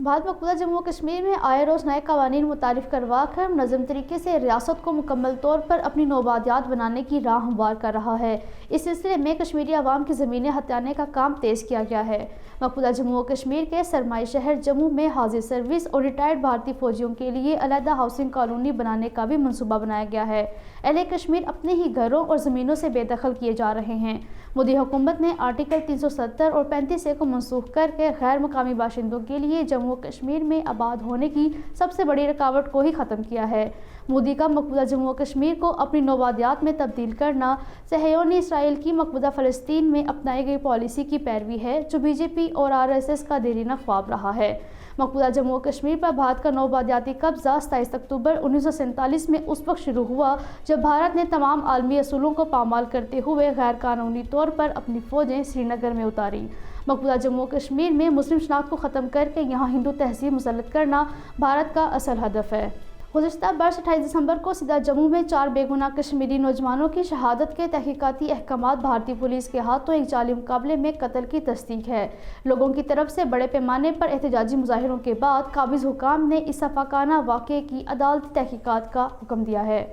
بعد مقبوضہ جموں و کشمیر میں آئے روز نئے قوانین متعارف کروا کر منظم طریقے سے ریاست کو مکمل طور پر اپنی نوآبادیات بنانے کی راہ ہموار کر رہا ہے۔ اس سلسلے میں کشمیری عوام کی زمینیں ہتھیانے کا کام تیز کیا گیا ہے۔ مقبوضہ جموں و کشمیر کے سرمائی شہر جموں میں حاضر سروس اور ریٹائرڈ بھارتی فوجیوں کے لیے علیحدہ ہاؤسنگ کالونی بنانے کا بھی منصوبہ بنایا گیا ہے۔ اہل کشمیر اپنے ہی گھروں اور زمینوں سے بے دخل کیے جا رہے ہیں۔ مودی حکومت نے آرٹیکل 370 اور 35A کو منسوخ کر کے غیر مقامی باشندوں کے لیے جموں و کشمیر میں آباد ہونے کی سب سے بڑی رکاوٹ کو ہی ختم کیا ہے۔ مودی کا مقبوضہ جموں و کشمیر کو اپنی نوآبادیات میں تبدیل کرنا صہیونی اسرائیل کی مقبوضہ فلسطین میں اپنائی گئی پالیسی کی پیروی ہے، جو BJP اور RSS کا دیرینہ خواب رہا ہے۔ مقبوضہ جموں و کشمیر پر بھارت کا نوآبادیاتی قبضہ 27 اکتوبر 1947 میں اس وقت شروع ہوا جب بھارت نے تمام عالمی اصولوں کو پامال کرتے ہوئے غیر قانونی طور پر اپنی فوجیں سری نگر میں اتاریں۔ مقبوضہ جموں و کشمیر میں مسلم شناخت کو ختم کر کے یہاں ہندو تہذیب مسلط کرنا بھارت کا اصل ہدف ہے۔ گزشتہ برس 28 دسمبر کو سیدھا جموں میں 4 بے گناہ کشمیری نوجوانوں کی شہادت کے تحقیقاتی احکامات بھارتی پولیس کے ہاتھوں ایک جعلی مقابلے میں قتل کی تصدیق ہے۔ لوگوں کی طرف سے بڑے پیمانے پر احتجاجی مظاہروں کے بعد قابض حکام نے اس شفاقانہ واقعے کی عدالتی تحقیقات کا حکم دیا ہے۔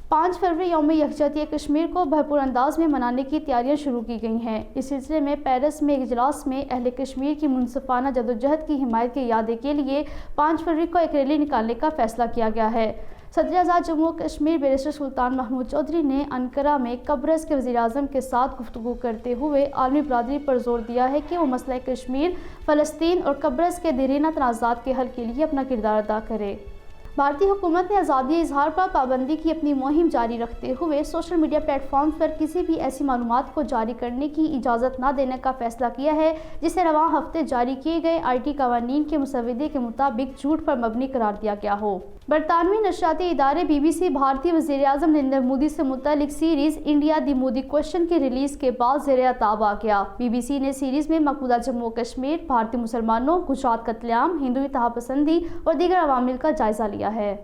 5 فروری یوم یکجہتی کشمیر کو بھرپور انداز میں منانے کی تیاریاں شروع کی گئی ہیں۔ اس سلسلے میں پیرس میں ایک اجلاس میں اہل کشمیر کی منصفانہ جدوجہد کی حمایت کی اعادے کے لیے 5 فروری کو ایک ریلی نکالنے کا فیصلہ کیا گیا ہے۔ صدر اعظم جموں و کشمیر بیرسٹر سلطان محمود چودھری نے انقرہ میں قبرص کے وزیر اعظم کے ساتھ گفتگو کرتے ہوئے عالمی برادری پر زور دیا ہے کہ وہ مسئلہ کشمیر، فلسطین اور قبرص کے دیرینہ تنازعات کے حل کے لیے اپنا کردار ادا کرے۔ بھارتی حکومت نے آزادی اظہار پر پابندی کی اپنی مہم جاری رکھتے ہوئے سوشل میڈیا پلیٹ فارمز پر کسی بھی ایسی معلومات کو جاری کرنے کی اجازت نہ دینے کا فیصلہ کیا ہے جسے رواں ہفتے جاری کیے گئے IT قوانین کے مسودے کے مطابق جھوٹ پر مبنی قرار دیا گیا ہو۔ برطانوی نشریاتی ادارے BBC بھارتی وزیر اعظم نریندر مودی سے متعلق سیریز انڈیا دی مودی کوسچن کی ریلیز کے بعد زیر اعتاب آ گیا۔ BBC نے سیریز میں مقبوضہ جموں و کشمیر، بھارتی مسلمانوں، گجرات قتل عام، ہندو اتحاد پسندی اور دیگر عوامل کا جائزہ لیا ہے۔